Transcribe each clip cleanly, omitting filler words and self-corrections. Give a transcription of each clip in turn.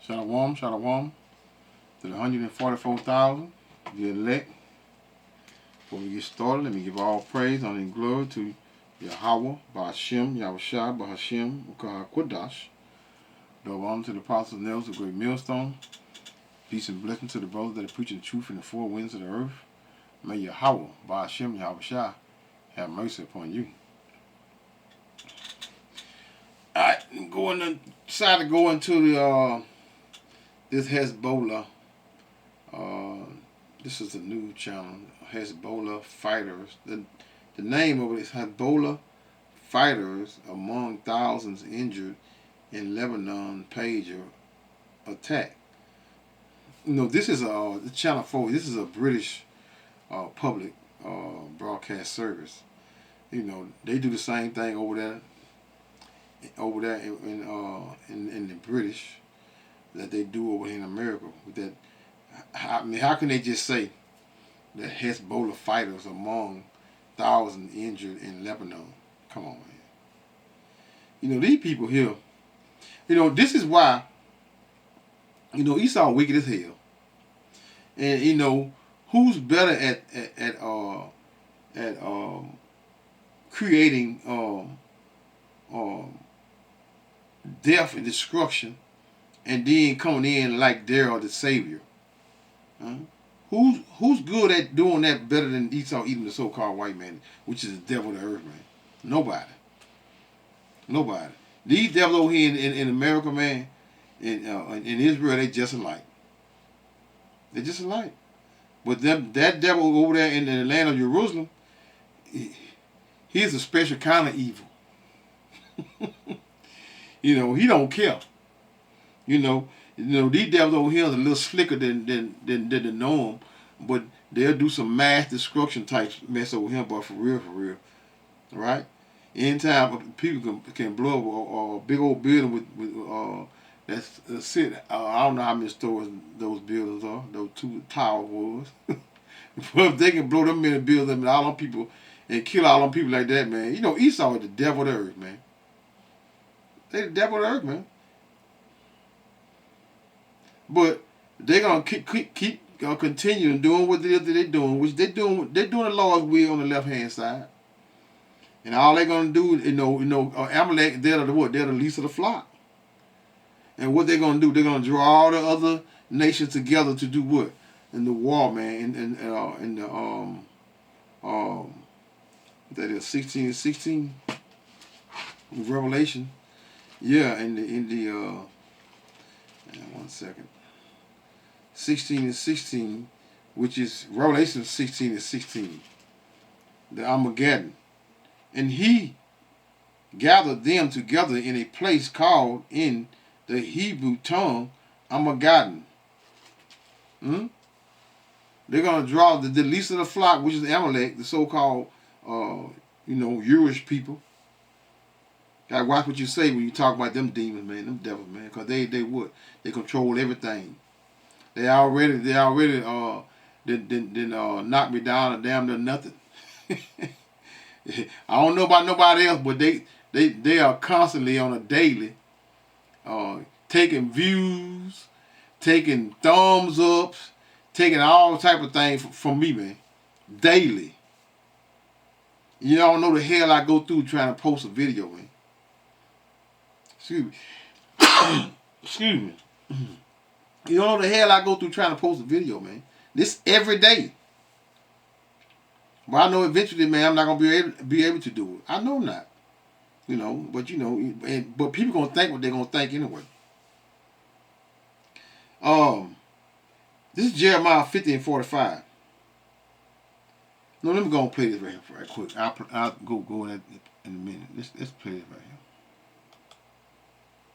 Shalom, shalom to the 144,000, the elect. Before we get started, let me give all praise, honor, and glory to Yahweh, Ba'ashem, Yahushua, Ba'ashem, Ukah Double honor to the apostles and elders of Great Millstone. Peace and blessing to the brothers that are preaching the truth in the four winds of the earth. May Yahweh, Ba'ashem, Yahushua, have mercy upon you. Alright, decided to go into the this Hezbollah. This is a new channel, Hezbollah Fighters. The name of it is Hezbollah Fighters Among Thousands Injured in Lebanon Pager Attack. You know, this is Channel 4. This is a British public broadcast service. You know, they do the same thing over there in the British that they do over here in America. With that, I mean, how can they just say that Hezbollah fighters among thousands injured in Lebanon? Come on, man. You know, these people here, you know, this is why, you know, Esau wicked as hell. And, you know, who's better at creating death and destruction, and then coming in like they're the savior? Who's good at doing that better than Esau, even the so-called white man, which is the devil of the earth, man? Nobody. These devils over here in America, man, in Israel, they just alike. They're just alike. But that devil over there in the land of Jerusalem, he's a special kind of evil. You know, he don't care. You know, these devils over here are a little slicker than the norm, but they'll do some mass destruction type mess over here, but for real. Right? Anytime people can blow up a big old building with that's it. I don't know how many stories those buildings are, those two towers was. But if they can blow them in and build them and all them people and kill all them people like that, man, you know, Esau is the devil of the earth, man. They the devil of the earth, man. But they're gonna keep continuing doing what it is that they're doing, which they're doing the Lord's will on the left hand side. And all they're gonna do, you know, Amalek, they're the what? They're the least of the flock. And what they're gonna do? They're gonna draw all the other nations together to do what? In the war, man. In the that is 16:16 Revelation. Yeah, in the 1 second. 16:16, which is Revelation 16:16. The Armageddon. And he gathered them together in a place called in the Hebrew tongue Armageddon. They're going to draw the least of the flock, which is Amalek, the so-called, Jewish people. Gotta watch what you say when you talk about them demons, man, them devils, man, because they what? They control everything. They already knock me down to damn near nothing. I don't know about nobody else, but they are constantly on a daily taking views, taking thumbs ups, taking all type of things from me, man, daily. You don't know the hell I go through trying to post a video, man. Excuse me. Excuse me. You don't know the hell I go through trying to post a video, man. This every day. But I know eventually, man, I'm not gonna be able to do it. I know I'm not. You know, but you know, but people gonna think what they're gonna think anyway. This is Jeremiah 50:45. No, let me go and play this right here right quick. I'll go in a minute. Let's play this right here.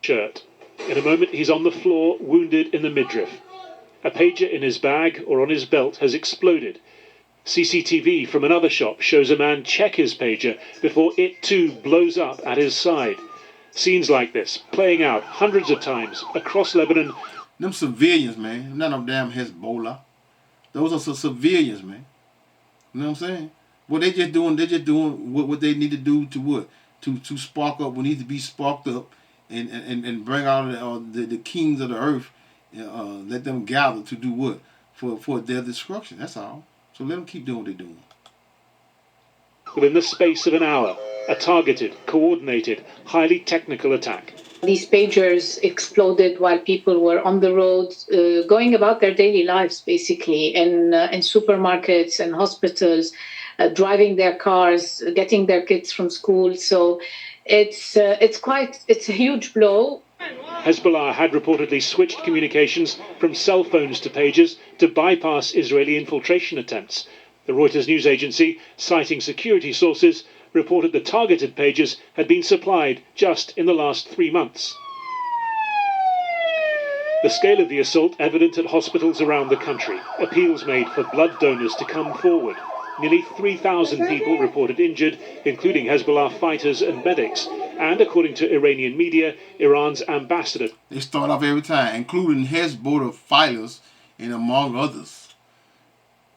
Shirt. In a moment, he's on the floor, wounded in the midriff. A pager in his bag or on his belt has exploded. CCTV from another shop shows a man check his pager before it too blows up at his side. Scenes like this playing out hundreds of times across Lebanon. Them civilians, man. None of them damn Hezbollah. Those are some civilians, man. You know what I'm saying? Well, they're just doing what they need to do to what? To spark up what needs to be sparked up and bring out the kings of the earth let them gather to do what? For their destruction. That's all. So let them keep doing what they're doing. Within the space of an hour, a targeted, coordinated, highly technical attack. These pagers exploded while people were on the road, going about their daily lives, basically, in supermarkets and hospitals, driving their cars, getting their kids from school. So it's a huge blow. Hezbollah had reportedly switched communications from cell phones to pagers to bypass Israeli infiltration attempts. The Reuters news agency, citing security sources, reported the targeted pagers had been supplied just in the last 3 months. The scale of the assault evident at hospitals around the country. Appeals made for blood donors to come forward. Nearly 3,000 people reported injured, including Hezbollah fighters and medics. And according to Iranian media, Iran's ambassador. They start off every time, including Hezbollah fighters and among others.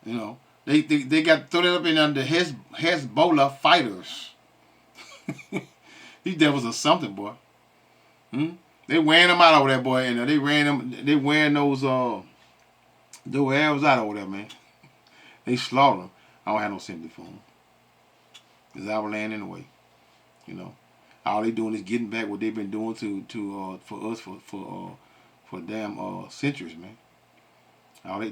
You know, they got thrown up in under Hezbollah fighters. These devils are something, boy. They wearing them out over there, boy. And they wearing those arrows out over there, man. They slaughter them. I don't have no sympathy for them. It's our land anyway. You know, all they doing is getting back what they've been doing for us for damn centuries, man. All they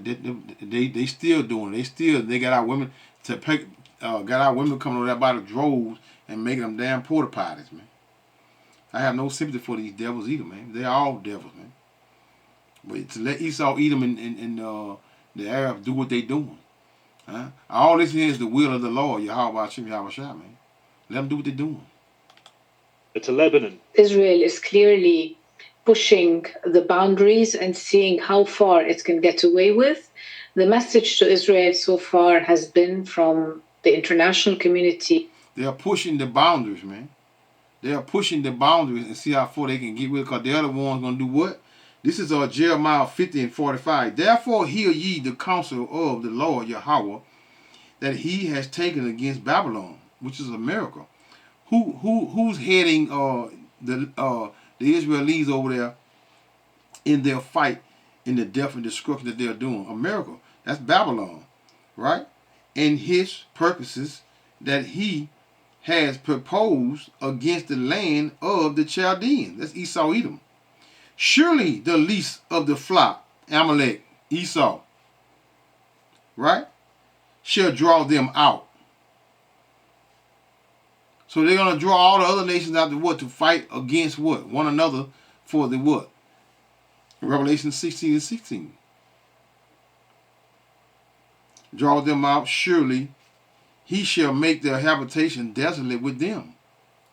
still doing it. They got our women got our women coming over there by the droves and making them damn porta potties, man. I have no sympathy for these devils either, man. They're all devils, man. But to let Esau eat them in the Arabs do what they doing. Huh? All this here is the will of the Lord, Yahweh Hashem, Yahweh Shah, man. Let them do what they're doing. To Lebanon. Israel is clearly pushing the boundaries and seeing how far it can get away with. The message to Israel so far has been from the international community. They are pushing the boundaries, man. They are pushing the boundaries and see how far they can get with it, because the other one's going to do what? This is Jeremiah 50:45. Therefore hear ye the counsel of the Lord Yahweh that he has taken against Babylon, which is a miracle. Who's heading the Israelis over there in their fight, in the death and destruction that they're doing? A miracle. That's Babylon, right? And his purposes that he has proposed against the land of the Chaldeans. That's Esau, Edom. Surely the least of the flock, Amalek, Esau, right, shall draw them out. So they're going to draw all the other nations out to what? To fight against what? One another for the what? Revelation 16:16. Draw them out, surely he shall make their habitation desolate with them.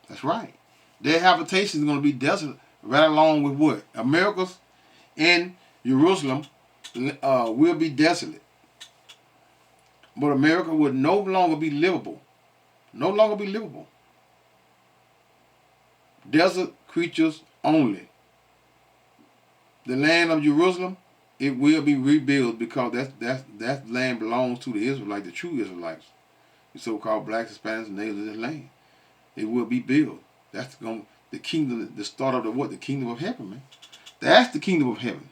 That's right. Their habitation is going to be desolate right along with what? America's and Jerusalem will be desolate. But America would no longer be livable. No longer be livable. Desert creatures only. The land of Jerusalem, it will be rebuilt, because that land belongs to the Israelites, the true Israelites, the so-called blacks, Hispanics, and natives of this land. It will be built. That's going the kingdom, the start of the what? The kingdom of heaven, man. That's the kingdom of heaven.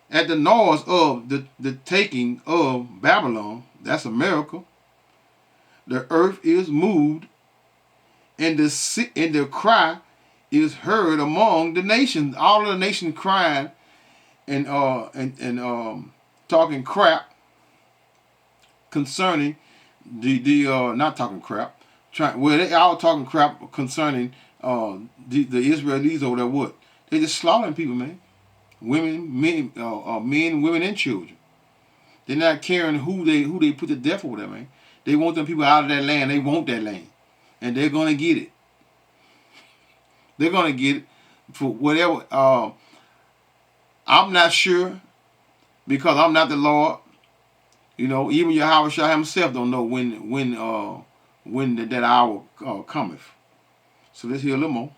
At the noise of the taking of Babylon, that's a miracle. The earth is moved, and the cry is heard among the nations. All of the nations crying and talking crap concerning the not talking crap. They all talking crap concerning the Israelis over there. What? They just slaughtering people, man. Women, men, women, and children. They're not caring who they put to death over there, man. They want them people out of that land. They want that land, and they're gonna get it. They're gonna get it for whatever. I'm not sure, because I'm not the Lord. You know, even Yahweh Shah himself don't know when that hour cometh. So let's hear a little more.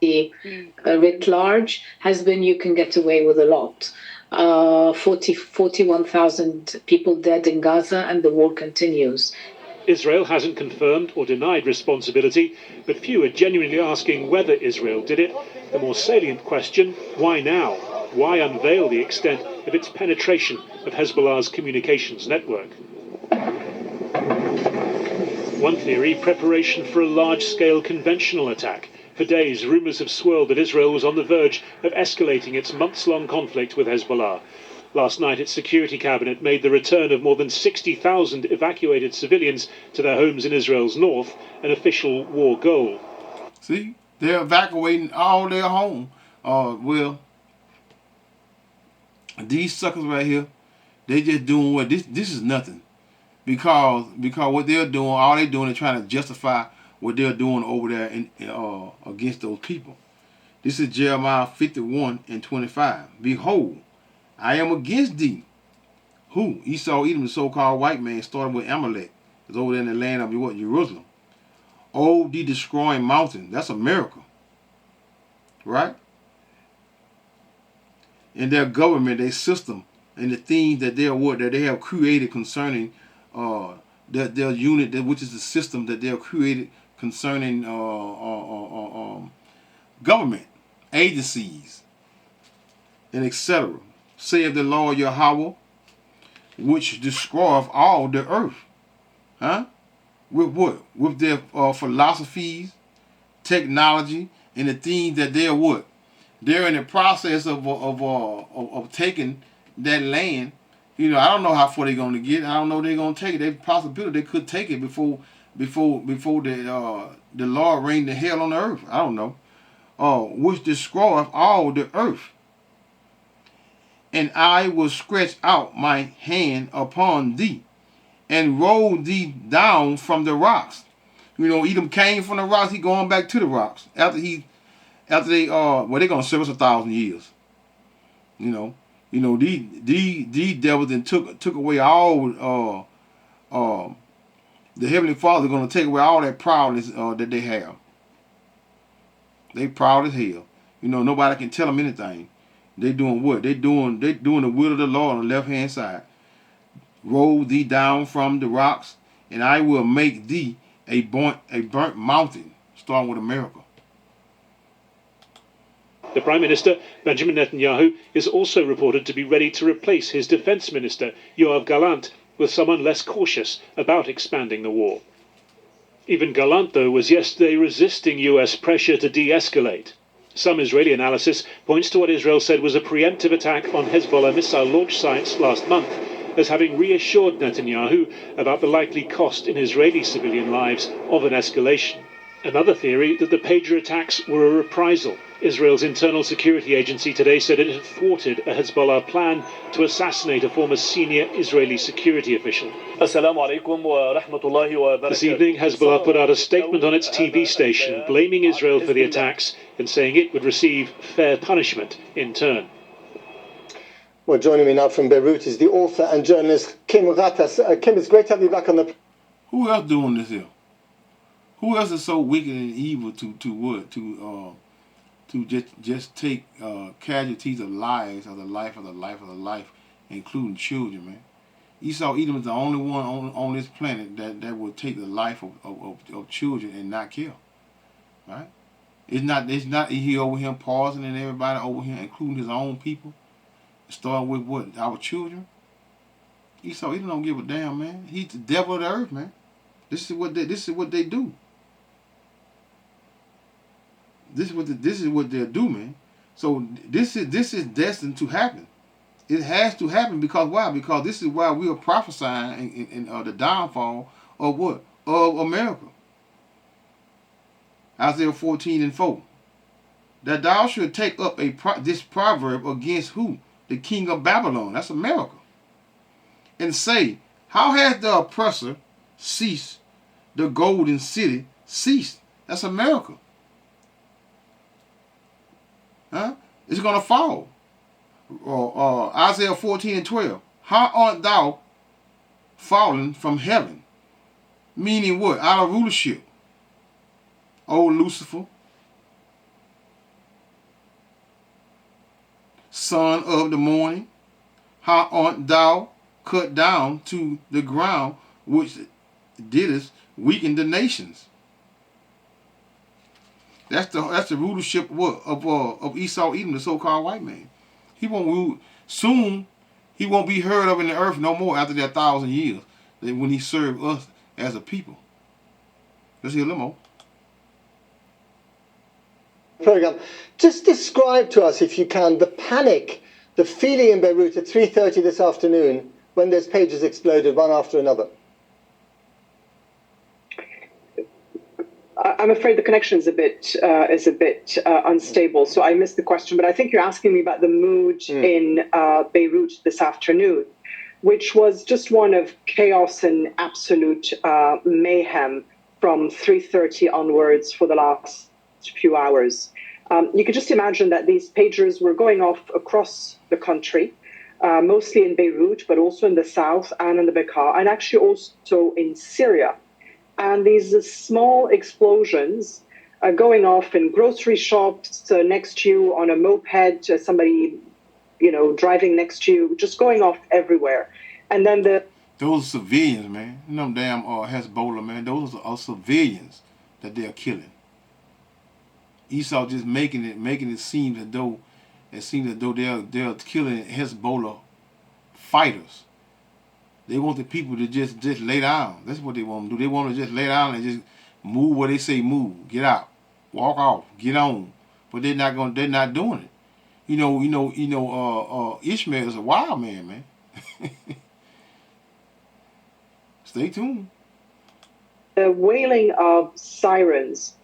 Writ large has been, you can get away with a lot. 41,000 people dead in Gaza, and the war continues. Israel hasn't confirmed or denied responsibility, but few are genuinely asking whether Israel did it. The more salient question, why now? Why unveil the extent of its penetration of Hezbollah's communications network? One theory, preparation for a large-scale conventional attack. For days, rumours have swirled that Israel was on the verge of escalating its months-long conflict with Hezbollah. Last night, its security cabinet made the return of more than 60,000 evacuated civilians to their homes in Israel's north an official war goal. See, they're evacuating all their home. Well, these suckers right here, they just doing what? This is nothing. Because what they're doing, all they're doing is trying to justify what they're doing over there against those people. This is Jeremiah 51:25. Behold, I am against thee. Who? Esau, Edom, the so-called white man, started with Amalek. It's over there in the land of what? Jerusalem. Oh, the destroying mountain. That's America. Right? And their government, their system, and the things that they have created concerning their unit, which is the system that they have created concerning government, agencies, and etc. Saith the Lord Yahweh, which destroyeth all the earth. Huh? With what? With their philosophies, technology, and the things that they're what? They're in the process of taking that land. You know, I don't know how far they're going to get. I don't know if they're going to take it. There's a possibility they could take it before the Lord rained the hell on the earth. I don't know. Which destroyeth all the earth. And I will stretch out my hand upon thee, and roll thee down from the rocks. You know, Edom came from the rocks. He going back to the rocks after they're gonna serve us 1,000 years. You know, these devils then took away all. The Heavenly Father is gonna take away all that proudness that they have. They proud as hell. You know, nobody can tell them anything. They doing what? They doing the will of the Lord on the left hand side. Roll thee down from the rocks, and I will make thee a burnt mountain. Starting with America. The Prime Minister, Benjamin Netanyahu, is also reported to be ready to replace his Defence Minister, Yoav Gallant, with someone less cautious about expanding the war. Even Gallant, though, was yesterday resisting US pressure to de-escalate. Some Israeli analysis points to what Israel said was a preemptive attack on Hezbollah missile launch sites last month as having reassured Netanyahu about the likely cost in Israeli civilian lives of an escalation. Another theory that the pager attacks were a reprisal. Israel's internal security agency today said it had thwarted a Hezbollah plan to assassinate a former senior Israeli security official. This evening, Hezbollah put out a statement on its TV station blaming Israel for the attacks and saying it would receive fair punishment in turn. Well, joining me now from Beirut is the author and journalist Kim Ghatas. Kim, it's great to have you back on the... Who else doing this here? Who else is so wicked and evil to just take casualties of lives of the life, including children, man? Esau Edom is the only one on this planet that will take the life of children and not kill. Right? It's not he over here pausing and everybody over here, including his own people. Starting with what? Our children? Esau Edom don't give a damn, man. He's the devil of the earth, man. This is what they do. This is what they'll do, man. So this is destined to happen. It has to happen because why? Because this is why we are prophesying in the downfall of what? Of America. Isaiah 14:4. That thou should take up this proverb against who? The king of Babylon. That's America. And say, how has the oppressor ceased? The golden city ceased. That's America. Huh? It's going to fall. Isaiah 14:12. How art thou fallen from heaven? Meaning what? Out of rulership. O Lucifer, son of the morning, how art thou cut down to the ground, which did is weaken the nations. That's the rulership of Esau Edom, the so-called white man. He won't rule soon. He won't be heard of in the earth no more after that 1,000 years. Than when he served us as a people. Let's hear a little more. Program. Just describe to us, if you can, the panic, the feeling in Beirut at 3:30 this afternoon when those pages exploded one after another. I'm afraid the connection is a bit unstable, so I missed the question. But I think you're asking me about the mood in Beirut this afternoon, which was just one of chaos and absolute mayhem from 3:30 onwards for the last few hours. You could just imagine that these pagers were going off across the country, mostly in Beirut, but also in the south and in the Bekaa, and actually also in Syria. And these small explosions going off in grocery shops next to you, on a moped, somebody, driving next to you, just going off everywhere. And then those are civilians, man. You know, damn Hezbollah, man. Those are civilians that they're killing. Esau just making it seem as though they're killing Hezbollah fighters. They want the people to just lay down. That's what they want to do. They want to just lay down and just move where they say move. Get out, walk off, get on. But they're not doing it. Ishmael is a wild man. Stay tuned. The wailing of sirens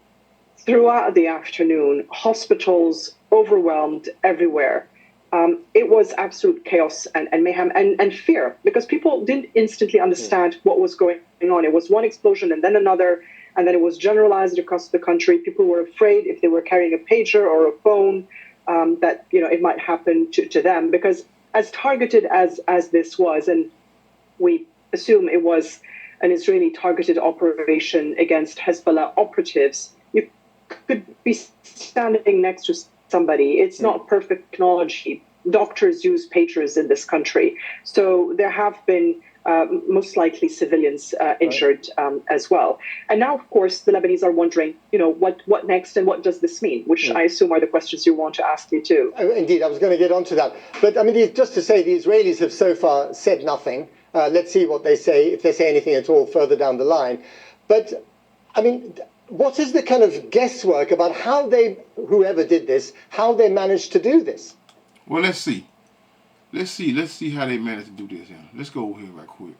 throughout the afternoon, hospitals overwhelmed everywhere. It was absolute chaos and mayhem and fear, because people didn't instantly understand what was going on. It was one explosion and then another, and then it was generalized across the country. People were afraid if they were carrying a pager or a phone that it might happen to them, because as targeted as this was, and we assume it was an Israeli targeted operation against Hezbollah operatives, you could be standing next to somebody. It's not perfect technology. Doctors use pagers in this country. So there have been most likely civilians injured as well. And now, of course, the Lebanese are wondering, what next and what does this mean? Which I assume are the questions you want to ask me too. Indeed, I was going to get onto that. But I mean, just to say, the Israelis have so far said nothing. Let's see what they say, if they say anything at all further down the line. But I mean, what is the kind of guesswork about how whoever did this, how they managed to do this? Well, let's see. Let's see how they managed to do this. Yeah. Let's go over here right quick.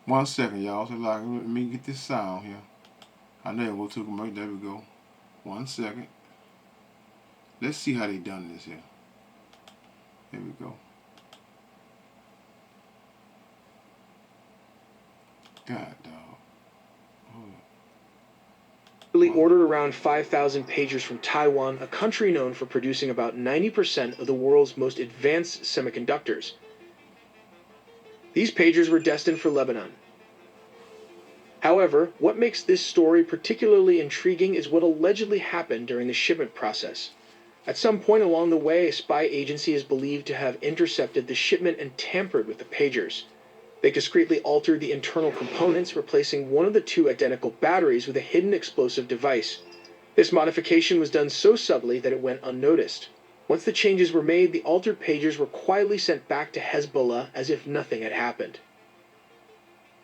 1 second, y'all. So let me get this sound here. I know we'll take them right. There we go. 1 second. Let's see how they done this here. There we go. God, dog. Ordered around 5,000 pagers from Taiwan, a country known for producing about 90% of the world's most advanced semiconductors. These pagers were destined for Lebanon. However, what makes this story particularly intriguing is what allegedly happened during the shipment process. At some point along the way, a spy agency is believed to have intercepted the shipment and tampered with the pagers. They discreetly altered the internal components, replacing one of the 2 identical batteries with a hidden explosive device. This modification was done so subtly that it went unnoticed. Once the changes were made, the altered pagers were quietly sent back to Hezbollah as if nothing had happened.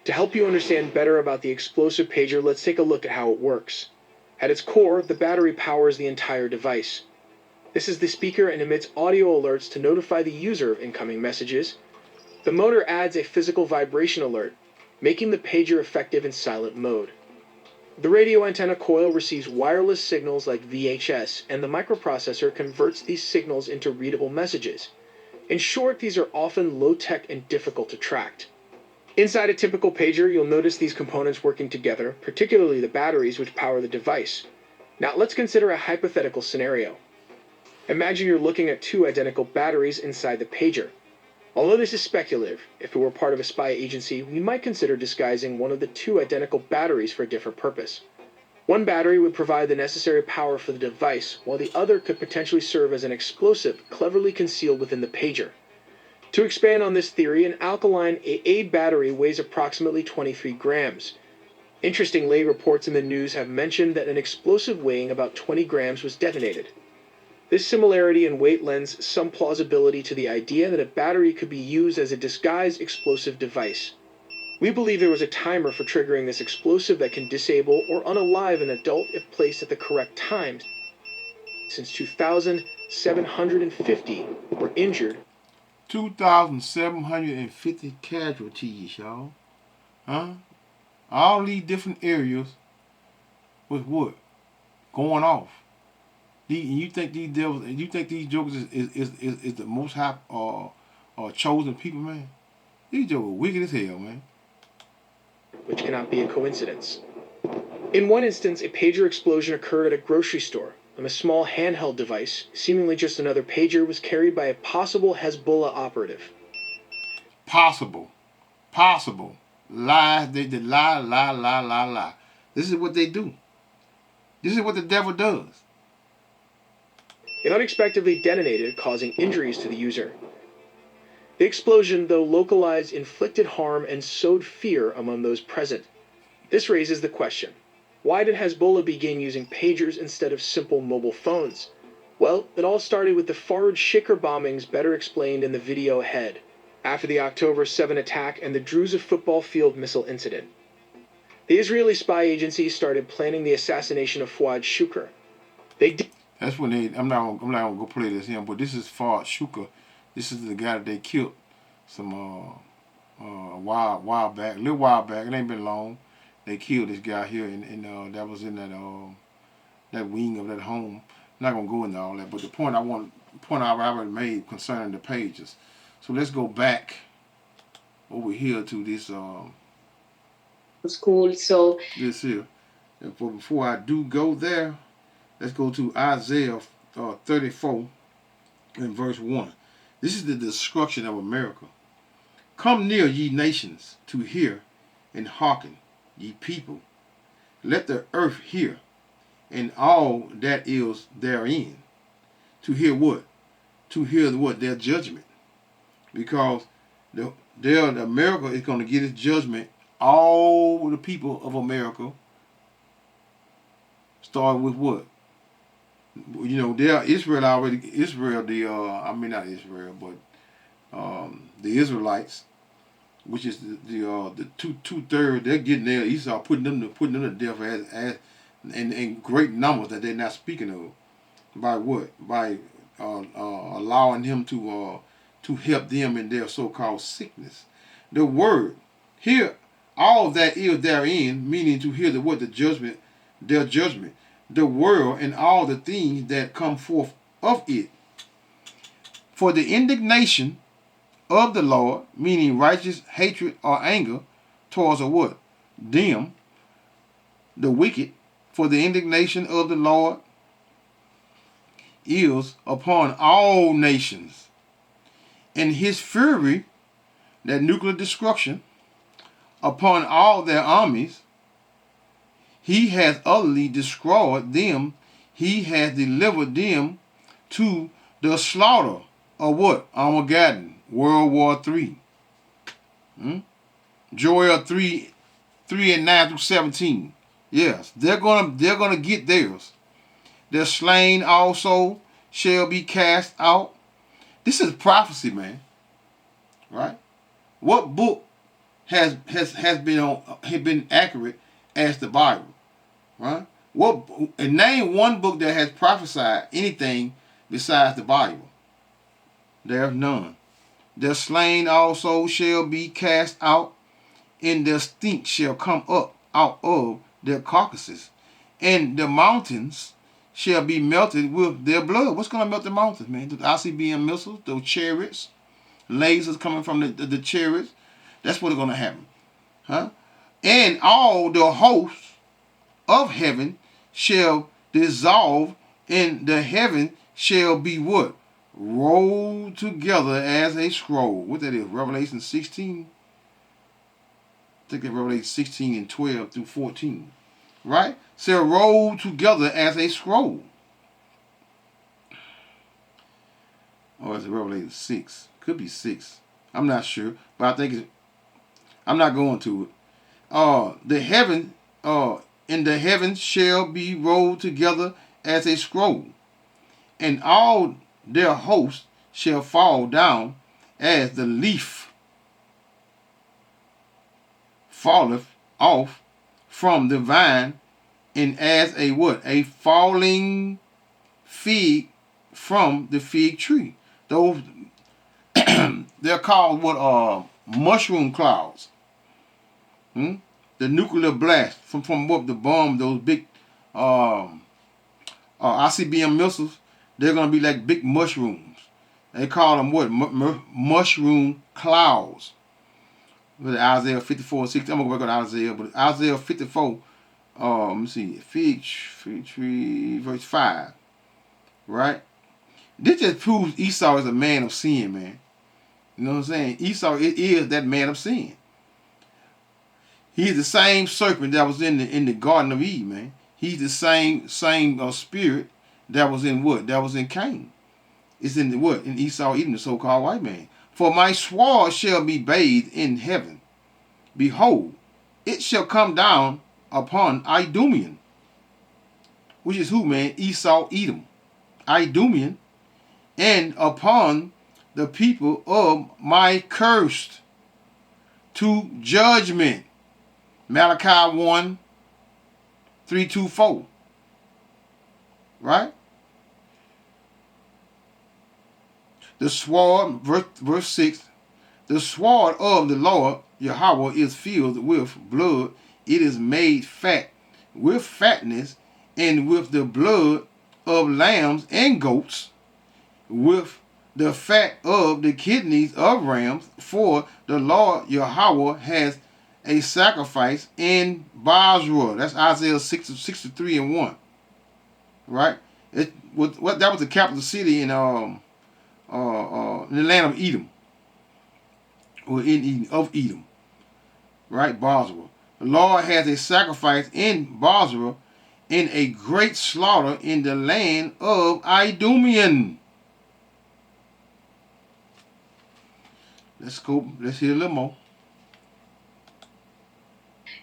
To help you understand better about the explosive pager, let's take a look at how it works. At its core, the battery powers the entire device. This is the speaker and emits audio alerts to notify the user of incoming messages. The motor adds a physical vibration alert, making the pager effective in silent mode. The radio antenna coil receives wireless signals like VHS, and the microprocessor converts these signals into readable messages. In short, these are often low-tech and difficult to track. Inside a typical pager, you'll notice these components working together, particularly the batteries which power the device. Now let's consider a hypothetical scenario. Imagine you're looking at 2 identical batteries inside the pager. Although this is speculative, if it were part of a spy agency, we might consider disguising one of the 2 identical batteries for a different purpose. One battery would provide the necessary power for the device, while the other could potentially serve as an explosive cleverly concealed within the pager. To expand on this theory, an alkaline AA battery weighs approximately 23 grams. Interestingly, reports in the news have mentioned that an explosive weighing about 20 grams was detonated. This similarity in weight lends some plausibility to the idea that a battery could be used as a disguised explosive device. We believe there was a timer for triggering this explosive that can disable or unalive an adult if placed at the correct time. Since 2000, 750 were injured. 2,750 casualties, y'all. Huh? All these different areas was what? Going off. You think these devils, you think these jokers is the most high chosen people, man? These jokers wicked as hell, man. Which cannot be a coincidence. In one instance, a pager explosion occurred at a grocery store, and a small handheld device, seemingly just another pager, was carried by a possible Hezbollah operative. Possible. Lies, they lie. This is what they do. This is what the devil does. It unexpectedly detonated, causing injuries to the user. The explosion, though localized, inflicted harm and sowed fear among those present. This raises the question, why did Hezbollah begin using pagers instead of simple mobile phones? Well, it all started with the Faroud Shikr bombings, better explained in the video ahead, after the October 7 attack and the Druza football field missile incident. The Israeli spy agency started planning the assassination of Fuad Shukr. That's when they. I'm not gonna go play this here, but this is Fuad Shukr. This is the guy that they killed some while back, a little while back. It ain't been long. They killed this guy here, and that was in that wing of that home. I'm not gonna go into all that, but the point I already made concerning the pages. So let's go back over here to this school. So this here. And before I do go there, let's go to Isaiah 34 and verse 1. This is the destruction of America. Come near, ye nations, to hear and hearken, ye people. Let the earth hear, and all that is therein. To hear what? To hear what? Their judgment. Because America is going to get its judgment. All the people of America start with what? You know, not Israel, but the Israelites, which is the two-thirds, they're getting there. Esau putting them to death as in great numbers that they're not speaking of. By what? By allowing him to help them in their so-called sickness. The word here, all that is therein, meaning to hear the judgment, their judgment, the world and all the things that come forth of it. For the indignation of the Lord, meaning righteous hatred or anger towards a what? Them, the wicked. For the indignation of the Lord is upon all nations, and his fury, that nuclear destruction, upon all their armies. He has utterly destroyed them. He has delivered them to the slaughter of what? Armageddon, World War III. Joel 3:9-17. Yes, they're gonna get theirs. Their slain also shall be cast out. This is prophecy, man. Right? What book has been accurate as the Bible? Right? And name one book that has prophesied anything besides the Bible. There's none. Their slain also shall be cast out, and their stink shall come up out of their carcasses, and the mountains shall be melted with their blood. What's going to melt the mountains, man? The ICBM missiles, those chariots, lasers coming from the chariots. That's what's going to happen. Huh? And all the hosts of heaven shall dissolve, and the heaven shall be what? Rolled together as a scroll. What that is? Revelation 16. I think it's Revelation 16 and 12 through 14. Right? So rolled together as a scroll. Or is it Revelation 6? Could be 6. I'm not sure, but I think I'm not going to it. The heaven, in the heavens shall be rolled together as a scroll, and all their hosts shall fall down as the leaf falleth off from the vine, and as a what? A falling fig from the fig tree. Those they're called what? Mushroom clouds. The nuclear blast from what the bomb, those big ICBM missiles, they're gonna be like big mushrooms. They call them what? Mushroom clouds. With Isaiah 54:6. I'm gonna work on Isaiah, but Isaiah 54. Let me see. Fig tree, verse 5. Right. This just proves Esau is a man of sin, man. You know what I'm saying? Esau is that man of sin. He's the same serpent that was in the Garden of Eden, man. He's the same spirit that was in what? That was in Cain. It's in the what? In Esau, even the so-called white man. For my sword shall be bathed in heaven. Behold, it shall come down upon Idumean. Which is who, man? Esau, Edom. Idumean. And upon the people of my cursed to judgment. Malachi 1, 3, 2, 4. Right? The sword, verse 6. The sword of the Lord Yahweh is filled with blood. It is made fat with fatness, and with the blood of lambs and goats, with the fat of the kidneys of rams. For the Lord Yahweh has a sacrifice in Basra. That's Isaiah 63 and 1. Right? That was the capital city in the land of Edom. Or in Eden, of Edom. Right? Basra. The Lord has a sacrifice in Basra, in a great slaughter in the land of Idumean. Let's go. Let's hear a little more.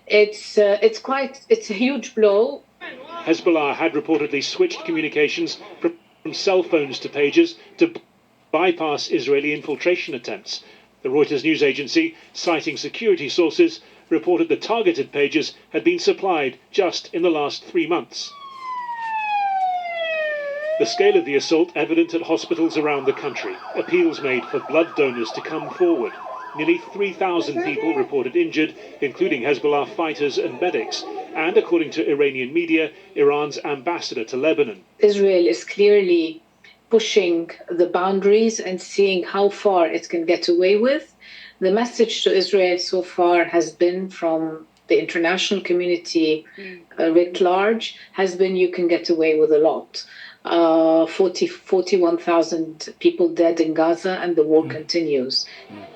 It's a huge blow. Hezbollah had reportedly switched communications from cell phones to pagers to bypass Israeli infiltration attempts. The Reuters news agency, citing security sources, reported the targeted pagers had been supplied just in the last 3 months. The scale of the assault evident at hospitals around the country. Appeals made for blood donors to come forward. Nearly 3,000 people reported injured, including Hezbollah fighters and medics, and according to Iranian media, Iran's ambassador to Lebanon. Israel is clearly pushing the boundaries and seeing how far it can get away with. The message to Israel so far has been from the international community writ large, has been you can get away with a lot. 41,000 people dead in Gaza, and the war continues.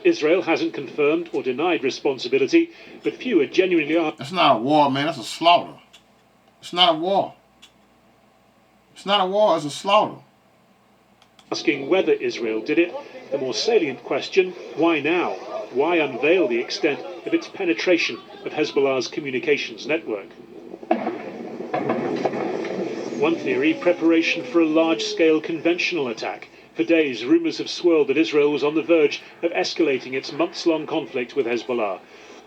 Israel hasn't confirmed or denied responsibility, but few are genuinely are. That's not a war, man. That's a slaughter. It's not a war. It's not a war. It's a slaughter. Asking whether Israel did it. The more salient question, why now? Why unveil the extent of its penetration of Hezbollah's communications network? One theory, preparation for a large-scale conventional attack. For days, rumours have swirled that Israel was on the verge of escalating its months-long conflict with Hezbollah.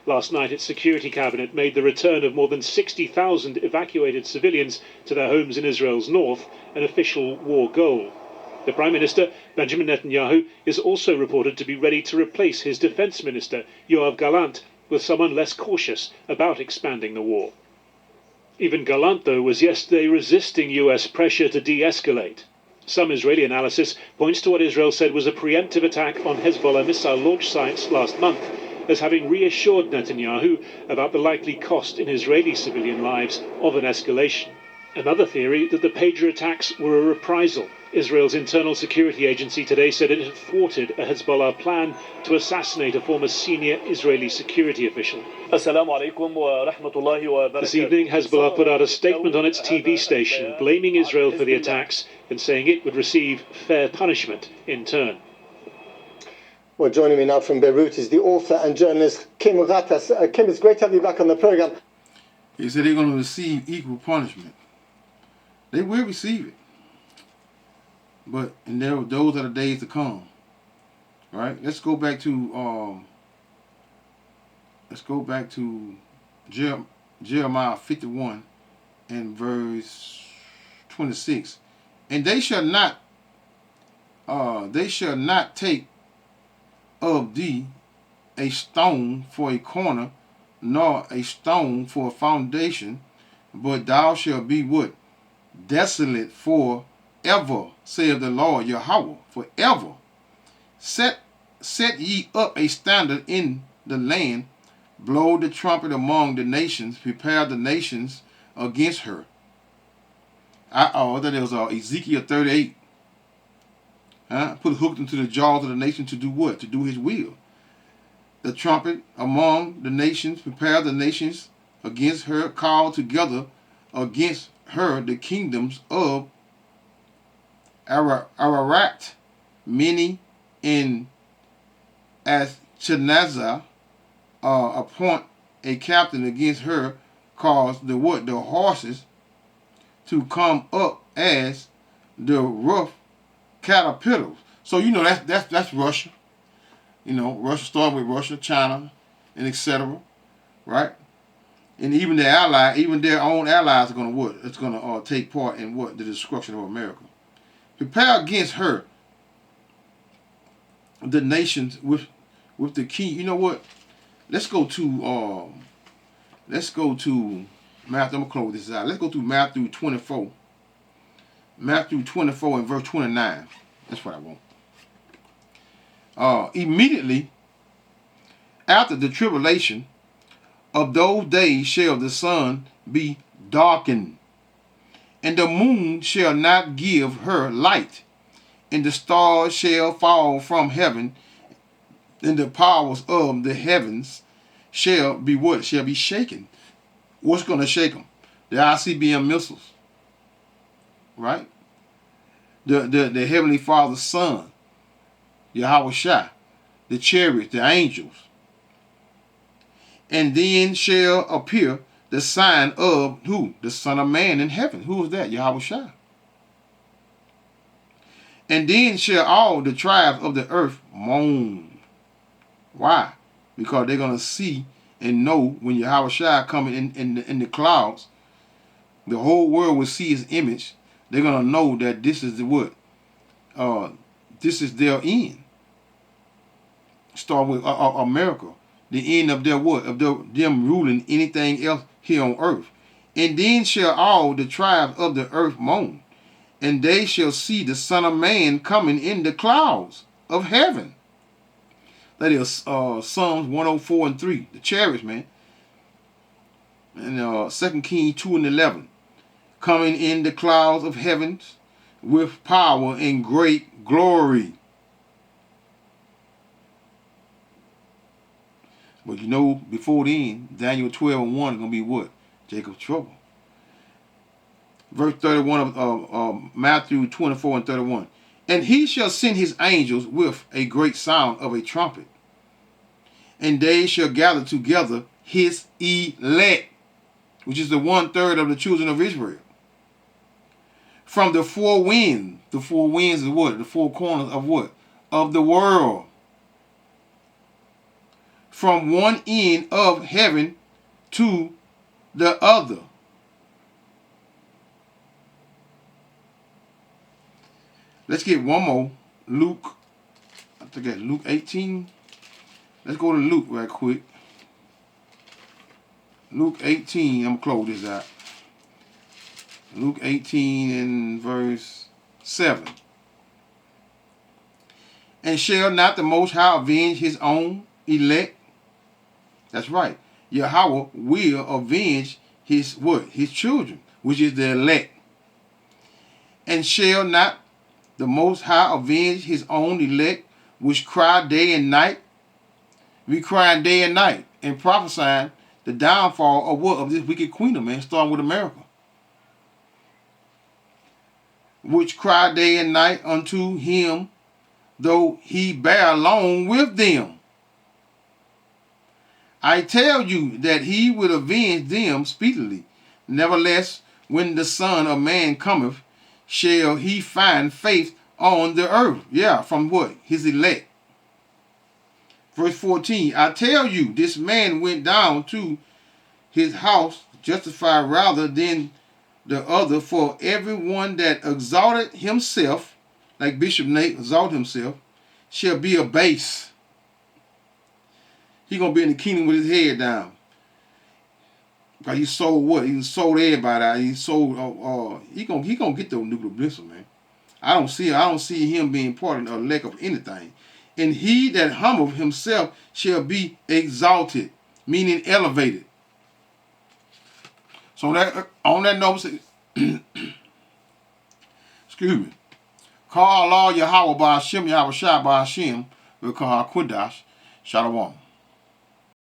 Last night, its security cabinet made the return of more than 60,000 evacuated civilians to their homes in Israel's north an official war goal. The Prime Minister, Benjamin Netanyahu, is also reported to be ready to replace his Defence Minister, Yoav Gallant, with someone less cautious about expanding the war. Even Gallant, though, was yesterday resisting US pressure to de-escalate. Some Israeli analysis points to what Israel said was a preemptive attack on Hezbollah missile launch sites last month as having reassured Netanyahu about the likely cost in Israeli civilian lives of an escalation. Another theory that the pager attacks were a reprisal. Israel's internal security agency today said it had thwarted a Hezbollah plan to assassinate a former senior Israeli security official. This evening, Hezbollah put out a statement on its TV station blaming Israel for the attacks and saying it would receive fair punishment in turn. Well, joining me now from Beirut is the author and journalist Kim Ratas. Kim, it's great to have you back on the program. He said they're going to receive equal punishment. They will receive it. But and those are the days to come. Right? Let's go back to Jeremiah 51 and verse 26. And they shall not take of thee a stone for a corner, nor a stone for a foundation, but thou shalt be what? Desolate forever, saith the Lord Yahweh, forever. Set ye up a standard in the land, blow the trumpet among the nations, prepare the nations against her. That was Ezekiel 38. Put hooked into the jaws of the nation to do what? To do his will. The trumpet among the nations, prepare the nations against her, call together against her the kingdoms of Ararat, many in Ashkenazar, appoint a captain against her, cause the what? The horses to come up as the rough caterpillars. So you know that's Russia. You know, Russia started with Russia, China, and etc. Right? And even their own allies are going to what? It's going to take part in what? The destruction of America. Prepare against her the nations with the key. You know what? Let's go to Matthew. I'm gonna close this out. Let's go to Matthew 24. Matthew 24 and verse 29. That's what I want. Immediately after the tribulation of those days shall the sun be darkened, and the moon shall not give her light, and the stars shall fall from heaven, and the powers of the heavens shall be what? Shall be shaken. What's going to shake them? The ICBM missiles. Right? The Heavenly Father's Son, Yahweh Shai, the chariots, the angels. And then shall appear the sign of who? The Son of Man in heaven. Who is that? Yahweh Shai. And then shall all the tribes of the earth moan. Why? Because they're going to see and know when Yahweh Shai coming in the clouds, the whole world will see his image. They're going to know that this is the what? This is their end. Start with America. The end of their what? Of them ruling anything else here on earth. And then shall all the tribes of the earth moan, and they shall see the Son of Man coming in the clouds of heaven. That is Psalms 104 and 3, the chariots, man. And 2 Kings 2 and 11. Coming in the clouds of heavens with power and great glory. But you know, before then, Daniel 12 and 1 is going to be what? Jacob's trouble. Verse 31 of Matthew 24 and 31. And he shall send his angels with a great sound of a trumpet, and they shall gather together his elect, which is the 1/3 of the children of Israel, from the four winds. The four winds is what? The four corners of what? Of the world. From one end of heaven to the other. Let's get one more. Luke. I think that's Luke 18. Let's go to Luke right quick. Luke 18. I'm going to close this out. Luke 18 and verse 7. And shall not the Most High avenge his own elect? That's right. Yahweh will avenge his what? His children, which is the elect. And shall not the Most High avenge his own elect, which cry day and night? We crying day and night and prophesying the downfall of what? Of this wicked queen, man, starting with America. Which cry day and night unto him though he bear along with them. I tell you that he will avenge them speedily. Nevertheless, when the Son of Man cometh, shall he find faith on the earth? Yeah, from what? His elect. Verse 14, I tell you, this man went down to his house justified rather than the other, for everyone that exalted himself, like Bishop Nate exalted himself, shall be abased. He gonna be in the kingdom with his head down. Because he sold what? He sold everybody out. He sold he gonna get those nuclear missiles, man. I don't see him being part of the elect of anything. And he that humbleth himself shall be exalted, meaning elevated. So on that note, excuse me. Call Allah Yahweh by Hashem, Yahweh Shai by Hashem, because Hakudash, Shalom.